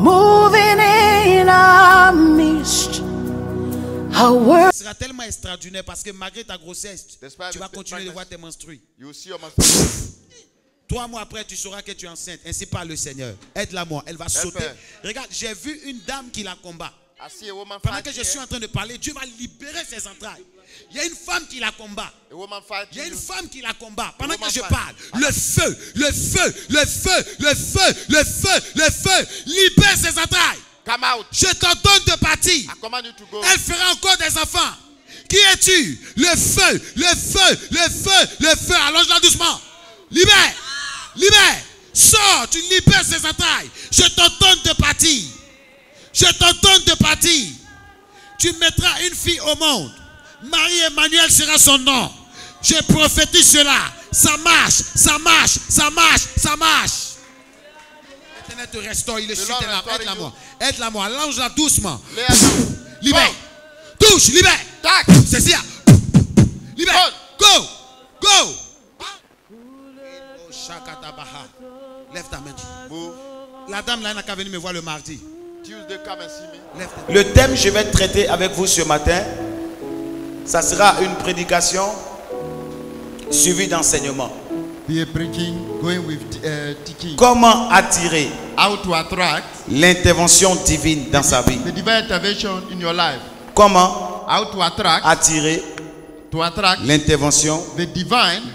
moving in our midst. Ce sera tellement extraordinaire parce que malgré ta grossesse, tu vas continuer de voir tes menstrues. 3 mois après, tu sauras que tu es enceinte. Ainsi parle le Seigneur. Aide-la moi, elle va sauter. Regarde, j'ai vu une dame qui la combat. Pendant que je suis en train de parler, Dieu va libérer ses entrailles. Il y a une femme qui la combat. Il y a une femme qui la combat. Pendant que je parle, le feu, le feu, le feu, le feu, le feu, le feu, libère ses entrailles. Come out. Je t'ordonne de partir. I command you to go. Elle fera encore des enfants. Qui es-tu? Le feu, le feu, le feu, le feu. Allonge-la doucement. Libère, libère. Sors, tu libères ses entrailles. Je t'ordonne de partir. Je t'ordonne de partir. Tu mettras une fille au monde. Marie-Emmanuel sera son nom. Je prophétise cela. Ça marche, ça marche, ça marche, ça marche. L'éternel te restaure, il est sur tes larmes. Aide-la moi. Aide-la moi. Allonge-la doucement. Libère. Touche, libère. C'est ça. Libère. Go. Go. Lève ta main. La dame là n'a qu'à venir me voir le mardi. Le thème que je vais traiter avec vous ce matin, ça sera une prédication suivie d'enseignement. Comment attirer l'intervention divine dans sa vie? Comment attirer l'intervention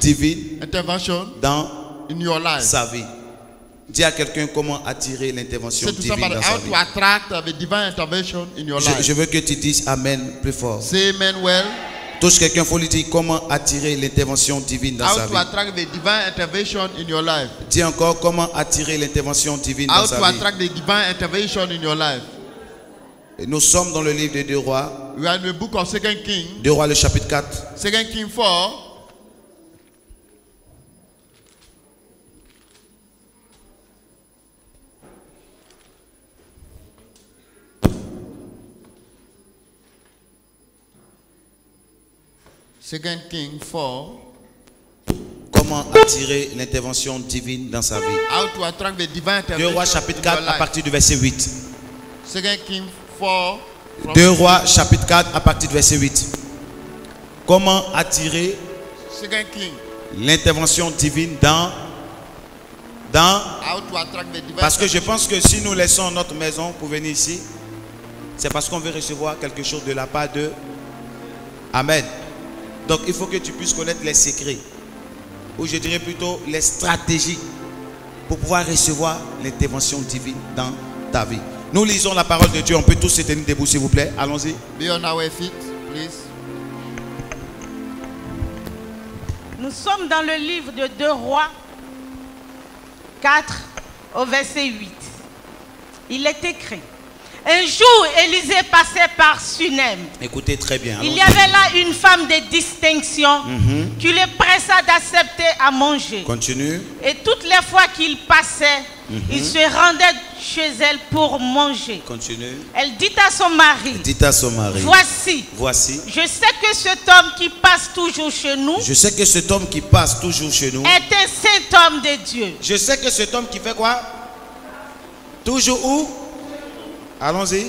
divine dans sa vie? Dis à quelqu'un comment attirer l'intervention divine dans sa vie. Je veux que tu dises Amen plus fort. Say amen well. Touche quelqu'un, il faut lui dire comment attirer l'intervention divine dans sa vie. Dis encore comment attirer l'intervention divine dans sa vie. Et nous sommes dans le livre de 2 Rois. 2 Rois le chapitre 4. 2 Kings 4. Second King 4. Comment attirer l'intervention divine dans sa vie? 2 Rois chapitre 4 à partir du verset 8. 2 King 4. 2 Rois chapitre 4 à partir du verset 8. Comment attirer l'intervention divine dans parce que je pense que si nous laissons notre maison pour venir ici, c'est parce qu'on veut recevoir quelque chose de la part de Amen. Donc il faut que tu puisses connaître les secrets, ou je dirais plutôt les stratégies, pour pouvoir recevoir l'intervention divine dans ta vie. Nous lisons la parole de Dieu. On peut tous se tenir debout s'il vous plaît. Allons-y. Be on our feet, please. Nous sommes dans le livre de 2 Rois 4 au verset 8. Il est écrit: un jour, Élisée passait par Sunem. Écoutez très bien. Il y avait là une femme de distinction qui le pressa d'accepter à manger. Continue. Et toutes les fois qu'il passait, il se rendait chez elle pour manger. Continue. Elle dit à son mari: Voici. Je sais que cet homme qui passe toujours chez nous. Je sais que cet homme qui passe toujours chez nous est un saint homme de Dieu. Je sais que cet homme qui fait quoi? Toujours où? Allons-y.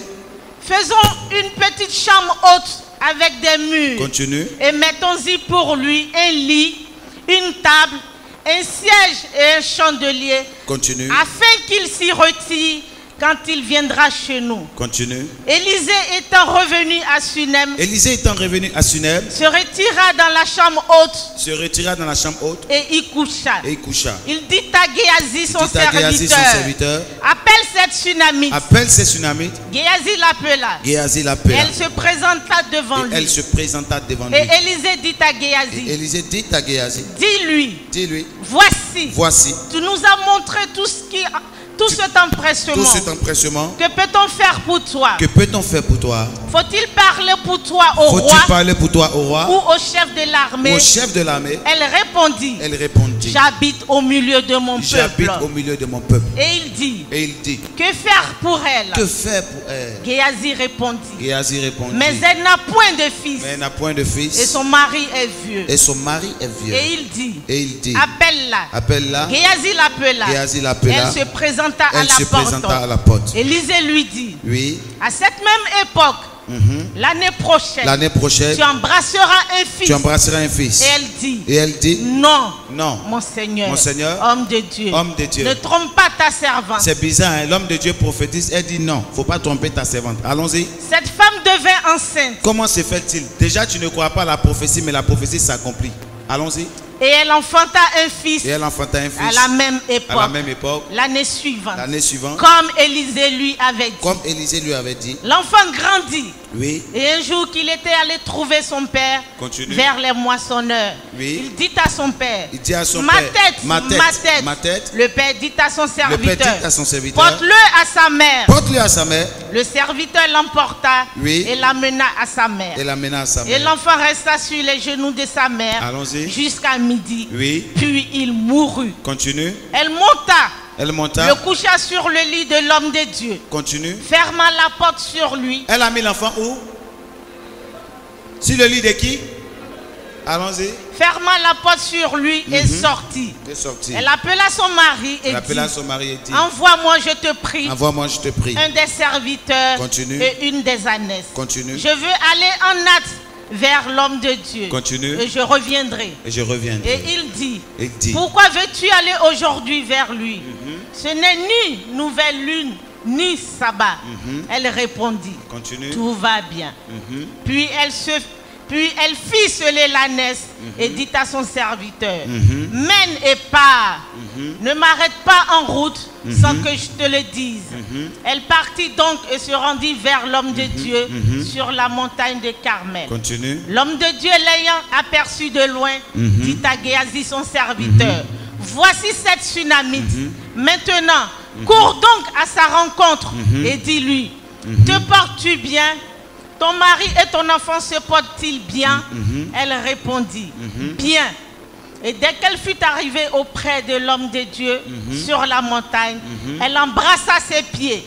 Faisons une petite chambre haute avec des murs. Continue. Et mettons-y pour lui un lit, une table, un siège et un chandelier. Continue. Afin qu'il s'y retire quand il viendra chez nous. Continue. Élisée étant revenu à Sunem. Se retira dans la chambre haute. Et y coucha. Il dit à Géasi son serviteur. Appelle cette Sunamite. Géasi l'appela. Elle se présenta devant lui. Et Élisée dit à Géasi. Dis-lui. Voici. Tu nous as montré tout cet empressement. Que peut-on faire pour toi? Faut-il parler pour toi au roi? Ou au chef de l'armée? Elle répondit. dit. J'habite au milieu de mon peuple. J'habite au milieu de mon peuple. Et il dit. Et il dit. Que faire pour elle? Que faire pour elle? Géasi répondit. Géasi répondit. Mais elle n'a point de fils. Mais elle n'a point de fils. Et son mari est vieux. Et son mari est vieux. Et il dit. Et il dit. Appelle-la. Appelle-la. Géasi l'appela. Géasi l'appela. Elle se présenta à la porte. Élisée lui dit. Oui. À cette même époque. L'année prochaine, tu embrasseras un fils. Tu embrasseras un fils. Et elle dit, non, mon Seigneur, homme de Dieu, ne trompe pas ta servante. C'est bizarre, hein? L'homme de Dieu prophétise, elle dit non, faut pas tromper ta servante. Allons-y. Cette femme devint enceinte. Comment se fait-il? Déjà, tu ne crois pas à la prophétie, mais la prophétie s'accomplit. Allons-y. Et elle enfanta un fils. À la même époque. L'année suivante. Comme Élisée lui avait dit. L'enfant grandit. Oui. Et un jour qu'il était allé trouver son père vers les moissonneurs. Oui. Il dit à son père. Ma tête. Le père dit à son serviteur. Porte-le à sa mère. Le serviteur l'emporta. Oui. Et l'amena à sa mère. Et l'enfant resta sur les genoux de sa mère. Allons-y. Jusqu'à midi. Oui. Puis il mourut. Continue. Elle monta. Le coucha sur le lit de l'homme de Dieu. Continue. Ferma la porte sur lui. Elle a mis l'enfant où? Sur le lit de qui? Allons-y. Ferma la porte sur lui et sortit. Elle appela son mari et dit, envoie-moi, je te prie. Un des serviteurs. Continue. Et une des ânesses. Continue. Je veux aller en hâte vers l'homme de Dieu. Continue. Et je reviendrai. Et il dit, pourquoi veux-tu aller aujourd'hui vers lui? Ce n'est ni nouvelle lune, ni sabbat. Elle répondit, continue. Tout va bien. Puis elle fit sceller l'ânesse et dit à son serviteur, mène et pars. Ne m'arrête pas en route sans que je te le dise. Elle partit donc et se rendit vers l'homme de Dieu sur la montagne de Carmel. L'homme de Dieu l'ayant aperçu de loin, dit à Géasi son serviteur, voici cette Sunamite. Maintenant, cours donc à sa rencontre et dis-lui, te portes-tu bien? Ton mari et ton enfant se portent-ils bien? Elle répondit, bien. Et dès qu'elle fut arrivée auprès de l'homme de Dieu sur la montagne, elle embrassa ses pieds.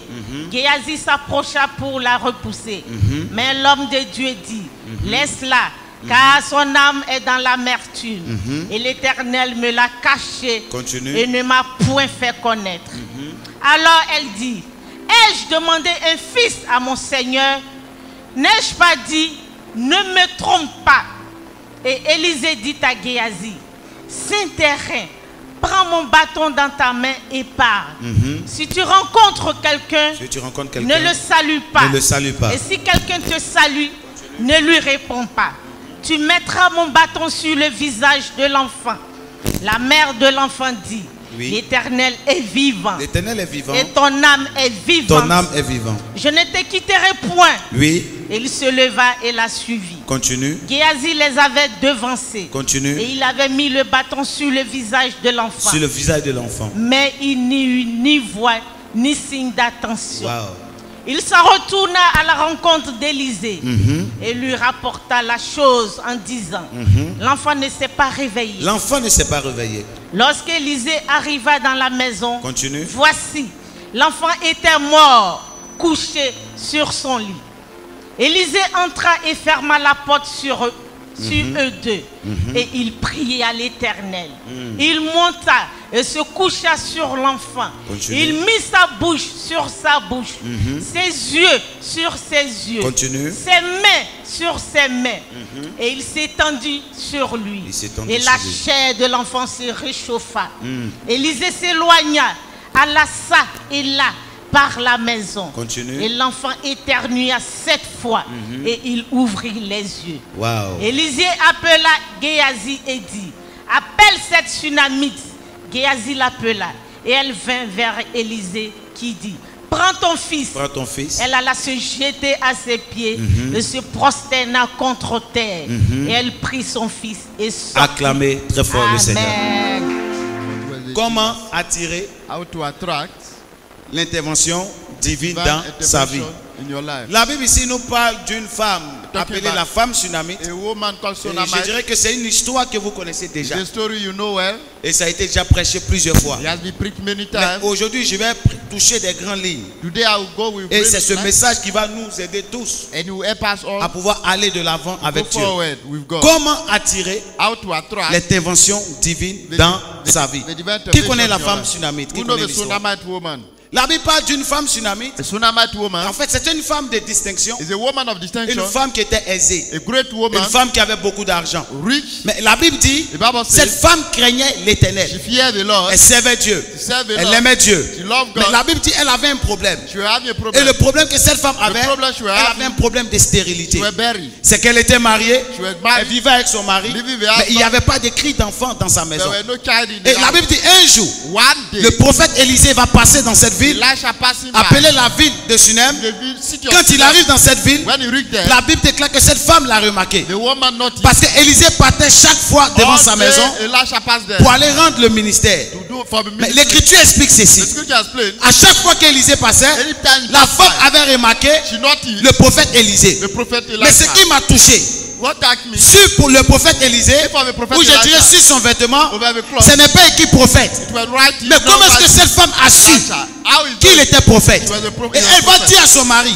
Géasi s'approcha pour la repousser. Mais l'homme de Dieu dit, laisse-la, car son âme est dans l'amertume. Et l'Éternel me l'a cachée et ne m'a point fait connaître. Alors elle dit, ai-je demandé un fils à mon Seigneur? N'ai-je pas dit, ne me trompe pas? Et Élisée dit à Géasi, Saint-Terrain, prends mon bâton dans ta main et pars. Si tu rencontres quelqu'un, ne le salue pas. Et si quelqu'un te salue, ne lui réponds pas. Tu mettras mon bâton sur le visage de l'enfant. La mère de l'enfant dit, l'Éternel est vivant. Et ton âme est vivante. Je ne te quitterai point. Oui. Et il se leva et la suivit. Continue. Géasi les avait devancés. Continue. Et il avait mis le bâton sur le visage de l'enfant. Mais il n'y eut ni voix, ni signe d'attention. Wow. Il s'en retourna à la rencontre d'Élisée et lui rapporta la chose en disant, l'enfant ne s'est pas réveillé. Lorsqu'Élisée arriva dans la maison, voici, l'enfant était mort, couché sur son lit. Élisée entra et ferma la porte sur eux deux. Et il pria l'Éternel. Il monta et se coucha sur l'enfant. Il mit sa bouche sur sa bouche, ses yeux sur ses yeux, ses mains sur ses mains. Et il s'étendit sur lui. Et la chair de l'enfant se réchauffa. Élisée s'éloigna, alla ça et là par la maison. Et l'enfant éternua 7 fois et il ouvrit les yeux. Wow. Élisée appela Géasi et dit, appelle cette Sunamite. Géasi l'appela et elle vint vers Élisée qui dit, prends ton fils. Elle alla se jeter à ses pieds et se prosterna contre terre. Et elle prit son fils et sortit. Acclamez très fort le Seigneur. Amen. Comment attirer? How to attract l'intervention divine dans sa vie. La Bible ici nous parle d'une femme appelée la femme Sunamite. Je dirais que c'est une histoire que vous connaissez déjà. Et ça a été déjà prêché plusieurs fois. Mais aujourd'hui, je vais toucher des grandes lignes. Et c'est ce message qui va nous aider tous à pouvoir aller de l'avant avec Dieu. Comment attirer l'intervention divine dans sa vie? Qui connaît la femme Sunamite? Qui connaît l'histoire? La Bible parle d'une femme Sunamite. En fait, c'était une femme de distinction. Une femme qui était aisée. Une femme qui avait beaucoup d'argent. Mais la Bible dit, cette femme craignait l'Éternel. Elle servait Dieu. Elle aimait Dieu. Mais la Bible dit, elle avait un problème. Et le problème que cette femme avait, elle avait un problème de stérilité. C'est qu'elle était mariée. Elle vivait avec son mari. Mais il n'y avait pas de cri d'enfant dans sa maison. Et la Bible dit, un jour, le prophète Élisée va passer dans cette ville, appelée la ville de Sunem. Quand il arrive dans cette ville, la Bible déclare que cette femme l'a remarqué. Parce qu'Élisée partait chaque fois devant sa maison pour aller rendre le ministère. Mais l'Écriture explique ceci. À chaque fois qu'Élisée passait, la femme avait remarqué le prophète Élisée. Mais ce qui m'a touché, sur le prophète Élisée, où je dirais sur son vêtement, ce n'est pas écrit prophète. Mais comment est-ce que cette femme a su qu'il était prophète? Et elle va dire à son mari,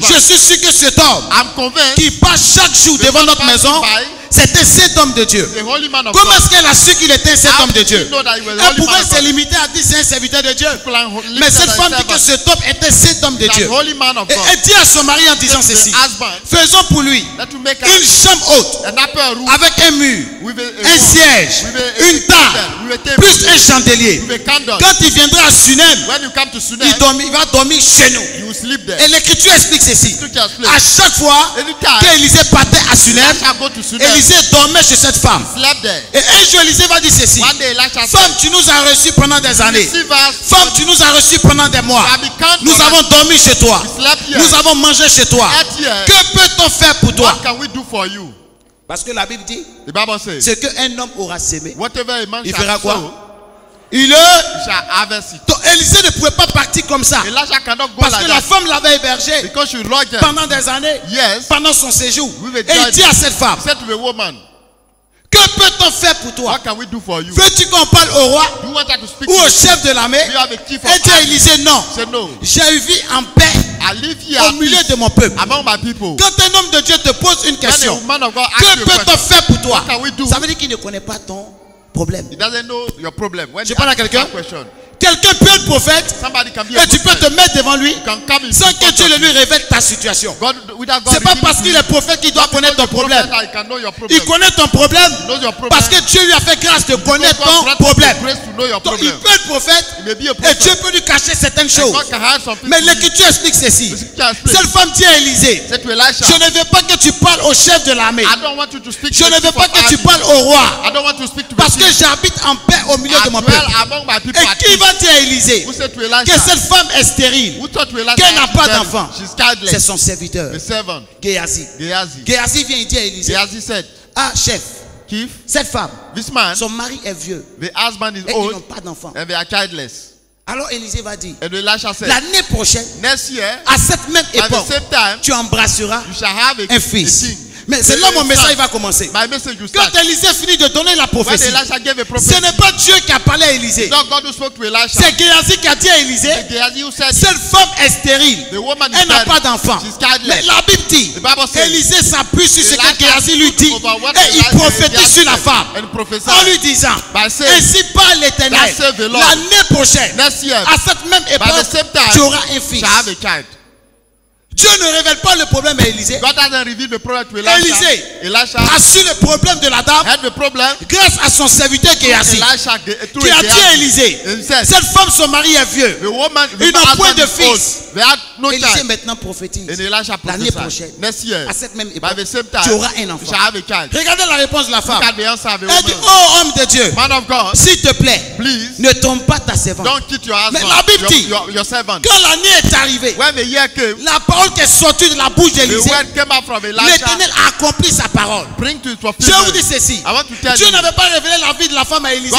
je suis sûr que cet homme qui passe chaque jour devant notre maison, c'était cet homme de Dieu. Comment est-ce qu'elle a su qu'il était cet homme de Dieu? Elle pouvait se limiter à dire c'est un serviteur de Dieu. Mais cette femme dit que cet homme était cet homme de Dieu. Et elle dit à son mari en disant ceci, faisons pour lui une chambre haute avec un mur, un siège, une table, plus un chandelier. Quand il viendra à Sunem, il va dormir chez nous. Et l'Écriture explique ceci. À chaque fois qu'Élisée partait à Sunem, Élisée dormait chez cette femme. Et un jour Élisée va dire ceci, femme, tu nous as reçus pendant des années. Femme, tu nous as reçus pendant des mois. Nous avons dormi chez toi. Nous avons mangé chez toi. Que peut-on faire pour toi? Parce que la Bible dit, ce qu'un homme aura sémé, il fera quoi? Donc Élisée ne pouvait pas partir comme ça. Parce que la femme l'avait hébergé pendant des années, pendant son séjour. Et il dit à cette femme, que peut-on faire pour toi? Veux-tu qu'on parle au roi ou au chef de l'armée? Et dit à Élisée, non. J'ai vécu en paix au milieu de mon peuple. Quand un homme de Dieu te pose une question, que peut-on faire pour toi? Ça veut dire qu'il ne connaît pas ton problème. Je parle à quelqu'un. Quelqu'un peut être prophète et tu peux te mettre devant lui sans que Dieu ne lui révèle ta situation. C'est pas parce qu'il est prophète qu'il doit connaître ton problème. Il connaît ton problème parce que Dieu lui a fait grâce de connaître ton problème. Donc il peut être prophète et Dieu peut lui cacher certaines choses. Mais l'Écriture explique ceci. Cette femme dit à Élisée, je ne veux pas que tu parles au chef de l'armée. Je ne veux pas que tu parles au roi. Parce que j'habite en paix au milieu de mon peuple. Et qui va dire à Élisée que cette femme est stérile, qu'elle n'a pas d'enfant? C'est son serviteur, Géasi. Géasi vient dire à Élisée, ah chef, cette femme, son mari est vieux et ils n'ont pas d'enfant. Alors Élisée va dire, l'année prochaine, à cette même époque, tu embrasseras un fils. Mais c'est là mon message va commencer. Quand Élisée finit de donner la prophétie, ce n'est pas Dieu qui a parlé à Élisée. C'est Géasi qui a dit à Élisée, cette femme est stérile, elle n'a pas d'enfant. Mais la Bible dit, Élisée s'appuie sur ce que Géasi lui dit et il prophétise sur la femme en lui disant, ainsi parle l'Éternel, l'année prochaine, à cette même époque, tu auras un fils. Dieu ne révèle pas le problème à Élisée. Élisée a su le problème de la dame grâce à son serviteur Géasi, qui a dit à Élisée, cette femme, son mari est vieux, ils n'ont point de fils. Élisée maintenant prophétise, l'année prochaine, à cette même époque, tu auras un enfant. Regardez la réponse de la femme. Elle dit, oh homme de Dieu, s'il te plaît, ne tombe pas ta servante. Mais la Bible dit, quand l'année est arrivée, la parole parole qui est sortie de la bouche d'Élisée, l'Éternel a accompli sa parole. Je vous dis ceci. Dieu n'avait pas révélé la vie de la femme à Élisée.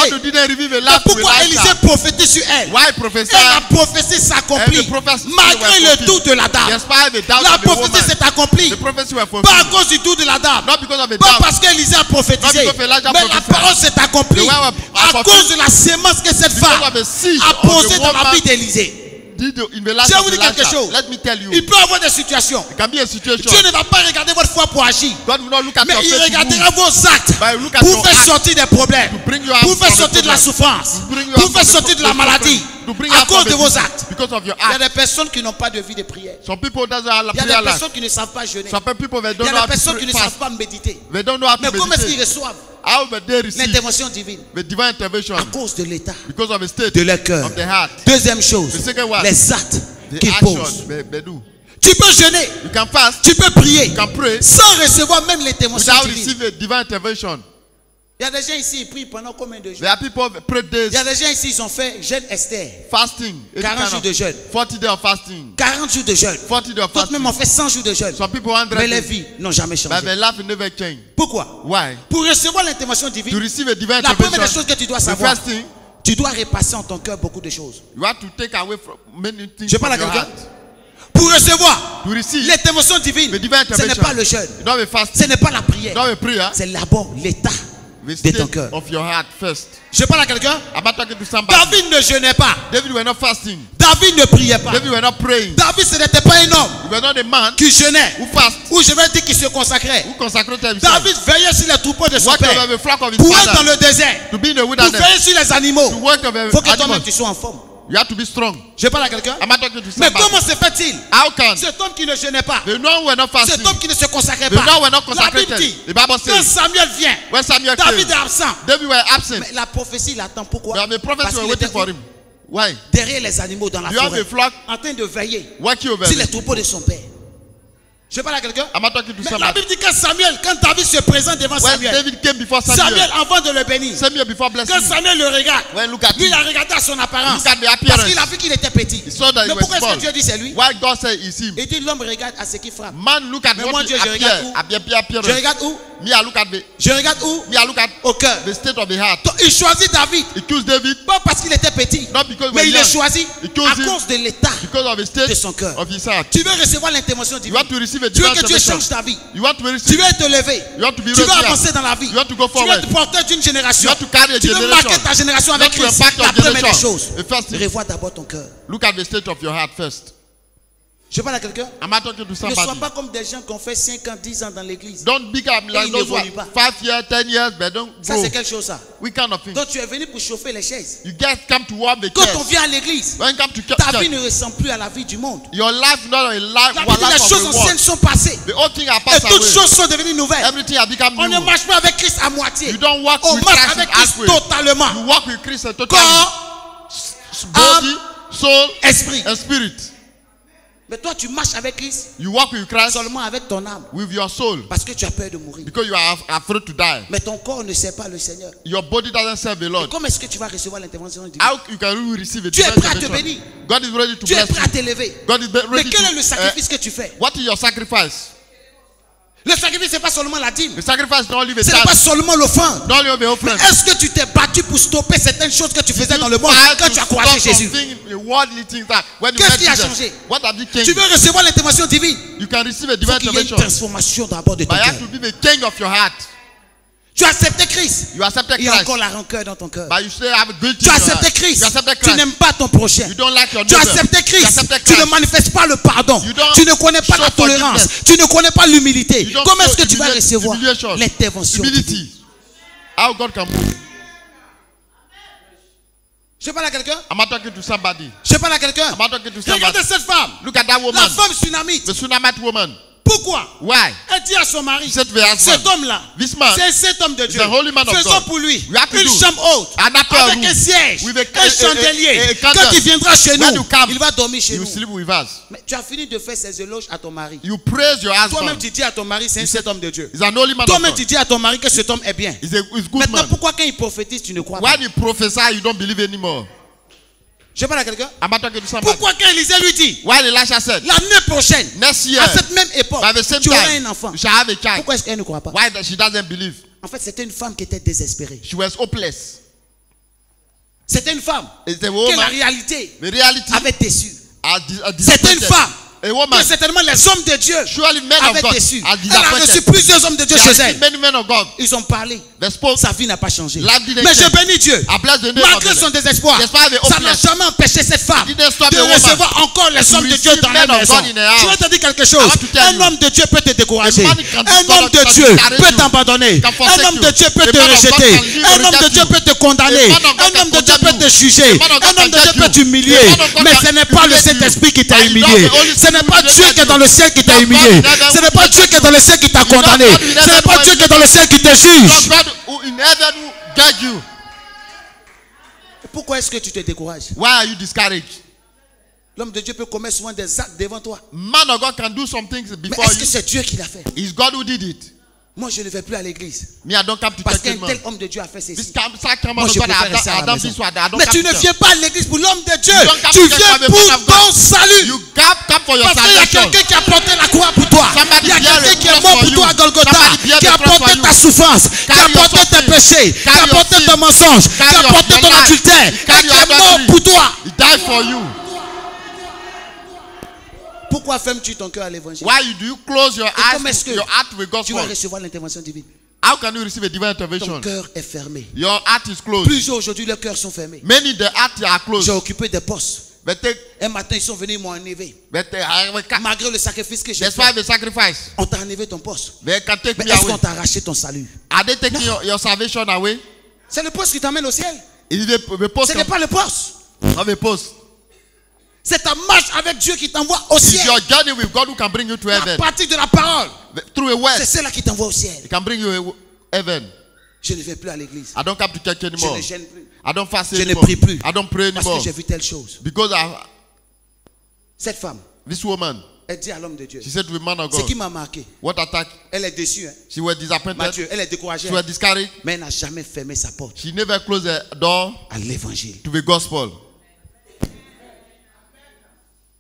Pourquoi Élisée prophétise sur elle? Et la prophétie s'accomplit malgré le doute de la dame. La prophétie s'est accomplie pas à cause du doute de la dame, pas parce qu'Élisée a prophétisé, mais la parole s'est accomplie à cause de la sémence que cette femme a posée dans la vie d'Élisée. Je vous dis quelque chose. Il peut y avoir des situations. Dieu ne va pas regarder votre foi pour agir, mais il regardera vos actes pour faire sortir des problèmes, pour faire sortir de la souffrance, pour faire sortir de la maladie à cause de vos actes. Il y a des personnes qui n'ont pas de vie de prière. Il y a des personnes qui ne savent pas jeûner. Il y a des personnes qui ne savent pas méditer. Mais comment est-ce qu'ils reçoivent l'intervention divine? À cause de l'état de leur cœur. Deuxième chose, les actes qu'ils posent. Tu peux jeûner, tu peux prier sans recevoir même l'intervention divine. Il y a des gens ici, ils prient pendant combien de jours? Il y a des gens ici, ils ont fait jeûne Esther. 40 jours de jeûne. 40 jours de jeûne. D'autres même ont fait 100 jours de jeûne. Mais les vies n'ont jamais changé. Pourquoi? Pour recevoir l'intervention divine, la première des choses que tu dois savoir, tu dois repasser en ton cœur beaucoup de choses. Je parle à quelqu'un. Pour recevoir l'intervention divine, ce n'est pas le jeûne, ce n'est pas la prière, c'est d'abord l'état de ton cœur. Je parle à quelqu'un. David ne jeûnait pas. David ne priait pas. David, ce n'était pas un homme qui jeûnait ou je vais dire qui se consacrait. David veillait sur les troupeaux de son père pour être dans le désert, pour veiller sur les animaux. Il faut que toi-même tu sois en forme. You have to be strong. Je parle à quelqu'un. Mais comment se fait-il? Cet homme qui ne jeûnait pas, cet homme qui ne se consacrait pas, la Bible dit, quand Samuel vient, David est absent. Mais la prophétie l'attend. Pourquoi? Parce qu'il était derrière les animaux dans la forêt, en train de veiller sur les troupeaux de son père. Je parle à quelqu'un. Mais la Bible dit que quand David se présente devant Samuel, Samuel avant de le bénir, quand Samuel le regarde, lui il a regardé à son apparence parce qu'il a vu qu'il était petit. Mais pourquoi est-ce que Dieu dit c'est lui? Il dit l'homme regarde à ce qui frappe. Mais moi Dieu, je regarde où? Je regarde où? Je regarde où? Au cœur. Donc, il choisit David, pas parce qu'il était petit, mais il le choisit à cause de l'état de son cœur. Tu veux recevoir l'intervention divine, tu veux que Dieu change ta vie, tu veux te lever, tu veux avancer dans la vie, tu veux être porteur d'une génération, tu veux marquer ta génération avec Christ. La première des choses, revois d'abord ton cœur. Look at the state of your heart first. Je parle à quelqu'un. Ne sois pas comme des gens qui ont fait 5 ans, 10 ans dans l'église. Don't become like those 5 years, 10 years, but don't grow. Ça c'est quelque chose ça. We kind of thing. Donc tu es venu pour chauffer les chaises. You guys come to warm the chairs. Quand on vient à l'église, ta vie ne ressemble plus à la vie du monde. Your life not a life. La vie des choses anciennes sont passées. The old things are passed away. Et toutes choses sont devenues nouvelles. Everything has become new. On ne marche pas avec Christ à moitié. You don't walk with Christ. On marche avec Christ totalement. You walk with Christ totalement. Corps, body, soul, esprit. And spirit. Mais toi tu marches avec Christ. You walk with Christ seulement avec ton âme. With your soul. Parce que tu as peur de mourir. Because you are afraid to die. Mais ton corps ne sert pas le Seigneur. Your body doesn't serve the Lord. Et comment est-ce que tu vas recevoir l'intervention divine? How you can receive it? Tu es prêt à te bénir. God is ready to tu es prêt à t'élever. Mais quel est le sacrifice que tu fais? What is your sacrifice? Le sacrifice, ce n'est pas seulement la dîme. Ce n'est pas seulement l'offrande. Est-ce que tu t'es battu pour stopper certaines choses que tu faisais dans le monde quand tu as croisé Jésus? Qu'est-ce qui a changé? Tu veux recevoir l'intervention divine. Il faut qu'il y ait une transformation d'abord de ton cœur. Tu as accepté Christ. Il y a encore la rancœur dans ton cœur. Tu as accepté Christ. Tu n'aimes pas ton prochain. Tu as accepté Christ. Tu ne manifestes pas le pardon. Tu ne connais pas la tolérance. Tu ne connais pas l'humilité. Comment est-ce que tu vas recevoir l'intervention divine? Je parle à quelqu'un. Je parle à quelqu'un. Regardez cette femme. La femme Sunamite. Pourquoi? Elle dit à son mari, cet homme-là, c'est cet homme de Dieu. Faisons pour lui une chambre haute, avec un siège, un chandelier. Quand il viendra chez nous, il va dormir chez nous. Mais tu as fini de faire ses éloges à ton mari. Toi-même tu dis à ton mari, c'est cet homme de Dieu. Toi-même tu dis à ton mari que cet homme est bien. Maintenant pourquoi quand il prophétise, tu ne crois pas? Je parle à quelqu'un. I'm talking to somebody. Pourquoi quand Élisée lui dit, Why Elisha said, l'année prochaine, next year, à cette même époque, by the same tu auras time, un enfant. you shall have a child. Pourquoi est-ce qu'elle ne croit pas? Why she doesn't believe? En fait, c'était une femme qui était désespérée. She was hopeless. C'était une femme It's the que woman. la réalité The reality avait déçu. are C'était une femme a woman. que certainement les hommes de Dieu Surely men of avaient God déçu. are Elle a reçu disappointed. plusieurs hommes de Dieu chez elle. Many men of God. Ils ont parlé. They spoke. Sa vie n'a pas changé. Life didn't Mais je change. bénis Dieu. I bless the name Malgré of the son Lord. désespoir, Despite the ça n'a hopeless, jamais empêché cette femme it didn't stop de the woman recevoir encore les hommes de Dieu receive dans la men of maison. God in her house. Je vais te dire quelque I chose. want to tell Un you. homme de Dieu peut te décourager. A man can Un homme de can Dieu discourage peut you. t'abandonner. Can forsake Un homme you. de Dieu peut A te man of God rejeter. can leave Un and homme de reject Dieu you. peut te condamner. A man of God Un homme de can Dieu condemn peut te you. juger. A man of God Un homme de can Dieu judge peut you. t'humilier. A man of God Mais can ce n'est pas le humiliate you. Saint-Esprit qui t'a And humilié. not the Holy Ce n'est pas Spirit Dieu qui est dans le ciel qui t'a Not humilié. God in heaven Ce n'est pas will Dieu qui est dans le ciel qui t'a Not condamné. God in Ce n'est heaven pas will Dieu qui est dans le ciel qui te juge. God who in heaven will judge you. Pourquoi est-ce que tu te décourages? Why are you discouraged? L'homme de Dieu peut commettre souvent des actes devant toi. Man of God can do some things Mais before est-ce que you. c'est Dieu qui l'a fait? It's God who did it. Moi, je ne vais plus à l'église. Me, I don't come to Parce church qu'un anymore. tel homme de Dieu a fait This ceci. come Moi, on je God, préfère I rester à la don't maison. this one, I don't Mais come tu to ne church. viens pas à l'église pour l'homme de Dieu. don't come Tu to church viens for the pour man of God. ton salut. You come for your Parce qu'il y a salvation. quelqu'un qui a porté la croix pour toi. Somebody Il y a bear quelqu'un the qui est cross mort for pour you. toi à Golgotha. Somebody bear Qui a the cross porté for ta you. souffrance. Qui a Carry your porté tes suffering. péchés. Qui Carry a your porté sin. tes mensonges. Qui Carry a your porté ton life. adultère. Et Carry qui your est mort adultery. pour toi. He died for you. Pourquoi fermes-tu ton cœur à l'évangile? Why do you close your comment est-ce eyes, que your heart with God's Tu vas word? recevoir l'intervention divine. How can you receive a divine Ton intervention? cœur est fermé. Your heart is closed. Plusieurs aujourd'hui, leurs cœurs sont fermés. Many the heart are closed. J'ai occupé des postes. But Un matin, ils sont venus, ils m'ont enlevé. they Malgré le sacrifice que j'ai despite fait, the sacrifice, on t'a enlevé ton poste. they can take Mais me est-ce away. qu'on t'a arraché ton salut? Are they taking your salvation away? C'est le poste qui t'amène au ciel. Is the post Ce n'est pas le poste. of a post? C'est ta marche avec Dieu qui t'envoie au It's ciel. your journey with God who can bring you to À heaven. partir de la parole, Through a word, c'est celle-là qui t'envoie au ciel. it can bring you to heaven. Je ne vais plus à l'église. I don't come to church Je anymore. ne gêne plus. I don't fast Je ne anymore. prie plus. I don't pray Parce anymore. que j'ai vu telle chose. Because Cette femme, this woman, elle dit à l'homme de Dieu. she said to the man of Ce qui God, m'a marqué, what attack? elle est déçue. Hein. She was disappointed. Mathieu, elle est découragée. She was discouraged. Mais elle n'a jamais fermé sa porte She never closed the door à l'évangile. to the gospel.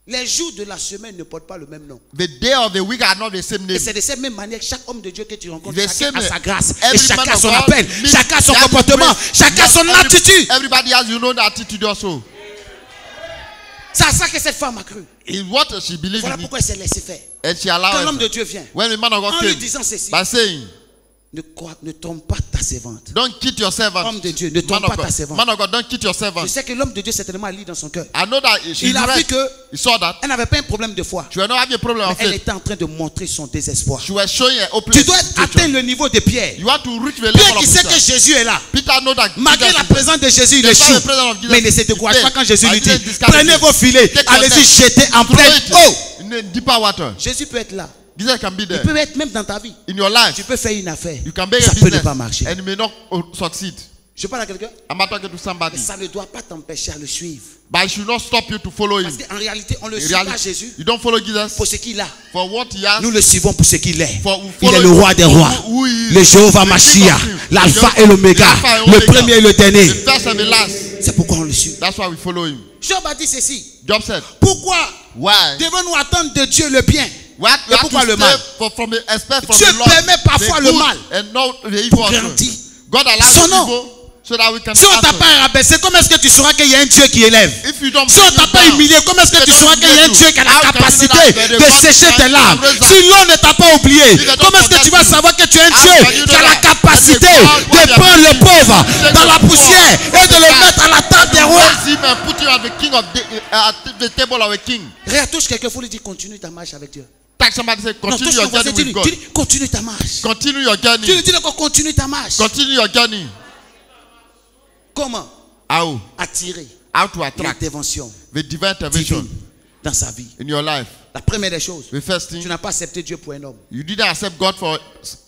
Les jours de la semaine ne portent pas le même nom. The day of the week are not the same Et name. c'est de cette même manière que chaque homme de Dieu que tu rencontres, The chacun same a sa grâce. Et every chacun man a of son God appel. means Chacun son he has his comportement. grace. Chacun Yes, son attitude. Everybody has your own attitude also. C'est à ça que cette femme a cru. It's what she believed Voilà in it. pourquoi elle s'est laissée faire. And she Quand allowed l'homme de it. Dieu vient, When the man of God en lui came, disant ceci, by saying, ne trompe pas ta servante. don't cheat your servant. Homme de Dieu, ne Man trompe of pas ta God, servante. man of God, don't cheat your servant. Je sais que l'homme de Dieu certainement lit dans son cœur. I know that she Il a vu read, que he saw that. elle n'avait pas un problème de foi. She was not having a problem Mais of elle faith. était en train de montrer son désespoir. She was showing a Tu hopeless dois situation. atteindre le niveau de Pierre. You have to reach the level Pierre of qui sait que Peter. Jésus est là. Peter know that Malgré Jesus la is there. présence de Jésus, il Despite échoue. the presence of Jesus, Mais il ne se décourage pas quand Jésus lui dit, prenez vos filets, Take your allez-y net. jeter en Throw pleine it eau. in the deeper water. Jésus peut être là. Jesus can be Il there. peut être même dans ta vie. In your life, Tu peux faire une affaire. you can make Ça a peut ne business pas marcher. and it may not succeed. Je parle à quelqu'un. I'm not talking to somebody. Mais ça ne doit pas t'empêcher à le suivre. But it should not stop you to follow him. Parce qu'en réalité, on ne In suit pas reality, Jésus you don't follow Jesus pour ce qu'il a. for what he has. Nous le suivons pour ce qu'il est. For we Il est follow le him roi des for rois, who he is. le Jéhovah The King Mashiach, of kings. l'alpha et l'oméga, Alpha and le Omega. premier et le dernier. The first and the last. C'est pourquoi on le suit. That's why we follow him. Job a dit ceci. Job said, Pourquoi why? devons-nous attendre de Dieu le bien? We have to pourquoi stay le mal? from the expect from Dieu the Lord permet parfois the le good mal and not the evil pour also. grandir God allows son the nom. evil so that we can Si on t'a answer. pas rabaissé, comment est-ce que tu sauras qu'il y a un Dieu qui élève? If you don't Si on bring t'a you pas down, humilié, comment est-ce que tu sauras qu'il y a un Dieu qui a la how can you capacité know that the de God sécher can tes larmes? raise up? Si l'on ne t'a pas oublié, don't comment est-ce que tu vas forget you, savoir que tu es un how Dieu can you qui a know la that? capacité And the God de will prendre le pauvre take dans the la poor poussière et de le mettre à la table des rois? Raise him and put you at the king of the table of a king. Regarde, touche quelqu'un, il faut lui dire continue ta marche avec Dieu. Touch somebody, say Non, continue touche your ton voisin, journey with God. dis-lui, continue ta marche. Continue your Tu journey. lui dis encore continue ta marche. Continue your journey. Comment How? attirer How to attract l'intervention the divine intervention divine dans sa vie? in your life. La première des choses, The first thing, tu n'as pas accepté Dieu pour un homme. you didn't accept God for a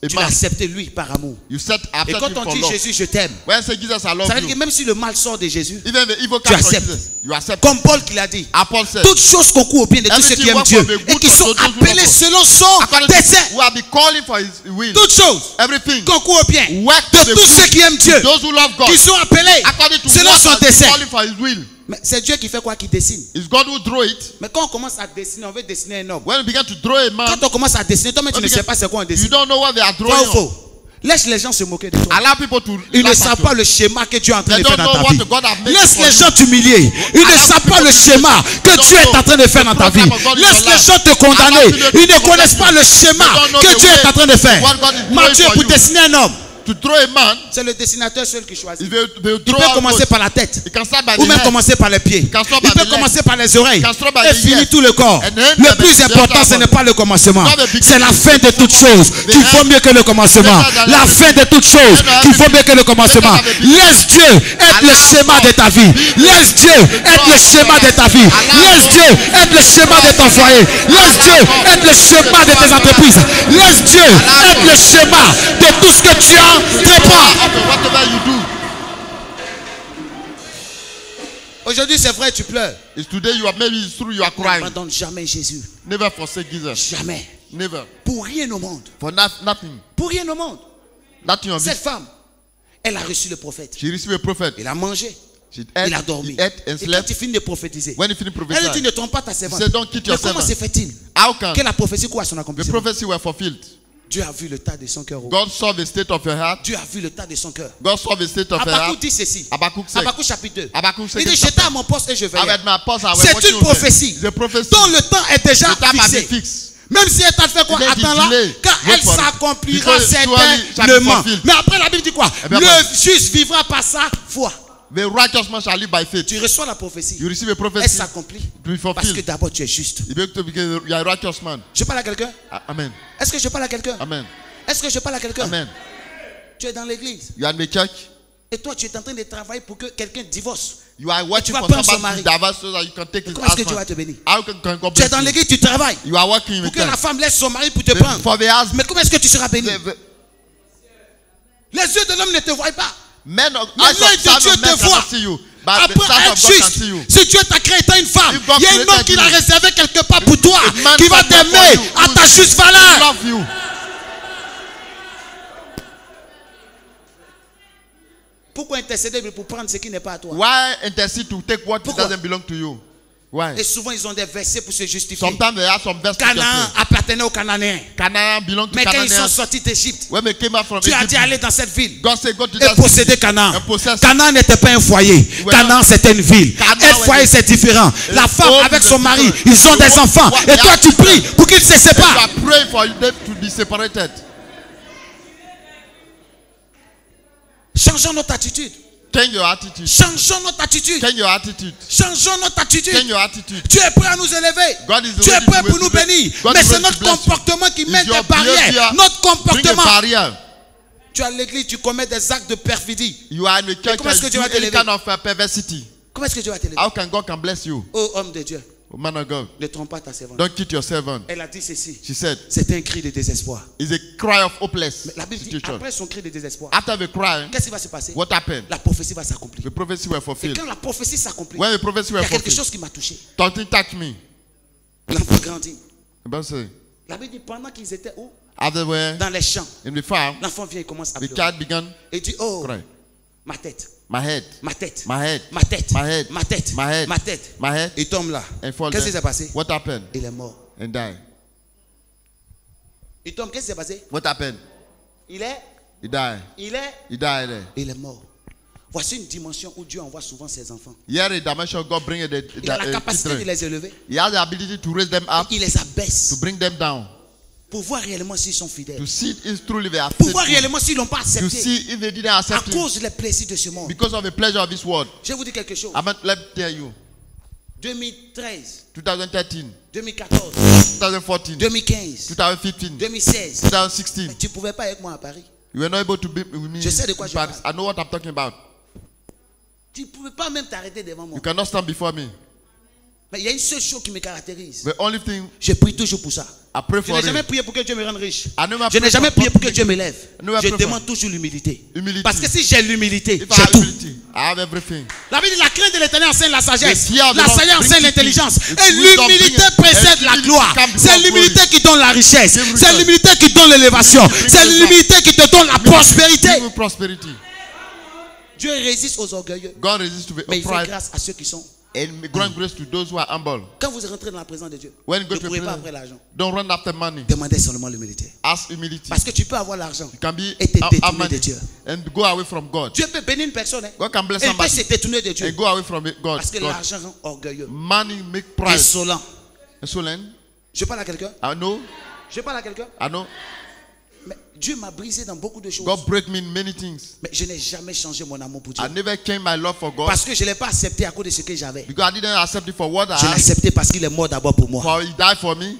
Tu l'as man. accepté lui par amour. You said Et accept quand him on for dit love. Jésus, je t'aime, When I say Jesus, I ça love veut dire que you. même si le mal sort de Jésus, Even the evil tu comes from acceptes. Jesus, you accept. Comme Paul qui l'a dit, Paul said, toutes choses concourent au bien de tous ceux Everything qui aiment works Dieu for the good et qui of sont those who love appelés God. selon son according to dessein. who have been calling for his will. Toutes choses Everything concourent au bien work for de the tous ceux good. qui aiment Dieu, Those who love God, qui sont appelés according to selon what son has been dessein. calling for his will. Mais c'est Dieu qui fait quoi? Qui dessine. It's God who draw it. Mais quand on commence à dessiner, on veut dessiner un homme. When we begin to draw a man, quand on commence à dessiner, toi-même tu ne sais pas c'est quoi on dessine. You don't know what they are drawing. Faux, faux. Laisse les gens se moquer de toi. Allow people to. Ils ne savent pas le schéma que Dieu est en train de faire dans ta vie. Laisse Laisse les gens t'humilier. Ils ne savent pas le schéma que Dieu est en train de faire dans ta vie. Laisse les gens te condamner. Ils ne connaissent pas le schéma que Dieu est en train de faire. Matthieu, pour dessiner un homme, c'est le dessinateur seul qui choisit. Il peut commencer par la tête, ou même commencer par les pieds. Il peut commencer par les oreilles et finir tout le corps. Le plus important, ce n'est pas le commencement, c'est la fin de toutes choses qui vaut mieux que le commencement. La fin de toutes choses qui vaut mieux que le commencement. Laisse Dieu être le schéma de ta vie. Laisse Dieu être le schéma de ta vie. Laisse Dieu être le schéma de ton foyer. Laisse Dieu être le schéma de tes entreprises. Laisse Dieu être le schéma de tout ce que tu as. Aujourd'hui c'est vrai, tu pleures. Today you are, maybe it's true, you are crying. N'abandonne jamais Jésus. Never forsake Jesus. Jamais. Never. Pour rien au monde. For nothing. Pour rien au monde. Nothing on Cette femme, elle a reçu le prophèt. She received a prophet. Il a mangé. Ate, il a dormi. He ate and et quand il finit de prophétiser, when he finished prophesying, elle dit ne trompe pas ta servante. Mais comment se fait-il que la prophétie court à son accomplissement? The prophecy were fulfilled. Dieu a vu le tas de son cœur. God saw the state of your heart. Dieu a vu le tas de son cœur. God saw the state of your heart. Habakkuk dit ceci. Habakkuk chapitre 2. Habakkuk il dit j'étais à mon poste et je veillais. C'est une prophétie dont le temps est déjà fixé. Même si elle t'a fait quoi, attends-la, quand elle s'accomplira certainement. Mais après la Bible dit quoi? Le juste vivra par sa foi. The righteous man shall live by faith. Tu reçois la prophétie. You receive a prophecy. Elle s'accomplit. Parce que d'abord tu es juste. You are a righteous man. Je parle à quelqu'un? Amen. Est-ce que je parle à quelqu'un? Amen. Est-ce que je parle à quelqu'un? Amen. Tu es dans l'église. You are in the church. Et toi tu es en train de travailler pour que quelqu'un divorce. You are watching for somebody to divorce so that you can take his husband. Comment est-ce que Dieu va te bénir? Tu es dans l'église, tu travailles. You are working pour que la femme laisse son mari pour te prendre. Mais comment est-ce que tu seras béni? Les yeux de l'homme ne te voient pas. Mais l'œil de Dieu te voit. Après être juste, si Dieu t'a créé, tu as une femme, il y a un homme qui l'a réservé quelque part pour toi, qui va t'aimer à ta juste valeur. Pourquoi intercéder pour prendre ce qui n'est pas à toi? Why intercede to take what doesn't belong to you? Why? Et souvent ils ont des versets pour se justifier. Sometimes they have some verses. Canaan appartenait aux Cananéens. Canaan belong to Mais quand ils sont sortis d'Égypte, tu as dit aller dans cette ville et posséder Canaan. Canaan n'était pas un foyer. Canaan c'était une ville. Un foyer c'est différent. La femme avec son mari, ils ont des enfants. Et toi tu pries pour qu'ils se séparent. Pray for them to be separated. Changeons notre attitude. Change your attitude. Changeons notre attitude. Change your attitude. Changeons notre attitude. Change your attitude. Tu es prêt à nous élever. Tu es prêt pour nous bénir. Mais c'est notre comportement qui met des barrières. Notre comportement. Tu es à l'église, tu commets des actes de perfidie. You are in the church. Comment est-ce que Dieu va t'élever? Kind of perversity. Comment est-ce que Dieu va t'élever? How can God can bless you? Oh homme de Dieu. Man of God. Ne trompe pas ta servante. Don't cheat your servant. Elle a dit ceci. She said. C'est un cri de désespoir. It's a cry of hopeless. Mais la Bible dit après son cri de désespoir. After the cry. Qu'est-ce qui va se passer? What happened? La prophétie va s'accomplir. The prophecy were fulfilled. Et quand la prophétie s'accomplit, when the prophecy were il y a quelque chose qui m'a touché. Something touched me. L'enfant grandit. La Bible dit pendant qu'ils étaient où? Dans les champs. In the farm. L'enfant vient et commence à pleurer. The child began. Et dit oh. Cry. Ma tête. My head. Ma tête. My head. Ma tête. My head. Ma tête. My head. Ma tête. My head. Il tombe là. Qu'est-ce qui s'est passé? What happened? Il est mort. And died. Il tombe. Qu'est-ce qui s'est passé? What happened? Il est. Il died. Il est. He died. Il est mort. Voici une dimension où Dieu envoie souvent ses enfants. Here a dimension God bring il a la capacité de les élever. He has the ability to raise them up. Il les abaisse. To bring them down. Pour voir réellement s'ils sont fidèles. To see if truly they are pour voir réellement s'ils n'ont pas accepté. To see if they didn't accept à cause des plaisirs de ce monde. Because of the pleasure of this world. Je vais vous dire quelque chose. Let me tell you. 2013. 2013. 2014. 2014. 2015. 2015. 2016. 2016. Mais tu ne pouvais pas avec moi à Paris. You were not able to be with me. Je sais de quoi je parle. I know what I'm talking about. Tu ne pouvais pas même t'arrêter devant moi. You cannot stand before me. Mais il y a une seule chose qui me caractérise. The only thing. Je prie toujours pour ça. Je n'ai jamais prié pour que Dieu me rende riche. Je n'ai jamais prié pour que Dieu m'élève. Je demande toujours l'humilité. Parce que si j'ai l'humilité, j'ai tout. I have everything. La Bible dit la crainte de l'Éternel enseigne la sagesse. La sagesse enseigne l'intelligence. Et l'humilité précède la gloire. C'est l'humilité qui donne la richesse. C'est l'humilité qui donne l'élévation. C'est l'humilité qui te donne la prospérité. Dieu résiste aux orgueilleux. God resists to the mais il fait grâce à ceux qui sont And grant grace to those who are humble. Quand vous rentrez dans la présence de Dieu, When you ne go to courez pas prayer, après l'argent. don't run after money. Demandez seulement l'humilité. Ask humility. Parce que tu peux avoir l'argent You can be et te have détourner de money Dieu. and go away from God. Dieu peut bénir une personne hein, God can bless et il peut somebody se détourner de Dieu. and go away from God. Parce que God. l'argent rend orgueilleux, Money make pride. insolent. Insolent. Je parle à quelqu'un. I know. Je parle à quelqu'un. I know. Mais Dieu m'a brisé dans beaucoup de choses. God break me in many things. Mais je n'ai jamais changé mon amour pour Dieu. I never changed my love for God. Parce que je ne l'ai pas accepté à cause de ce que j'avais. Because I didn't accept it for what I Je l'ai had. accepté parce qu'il est mort d'abord pour moi. For he died for me.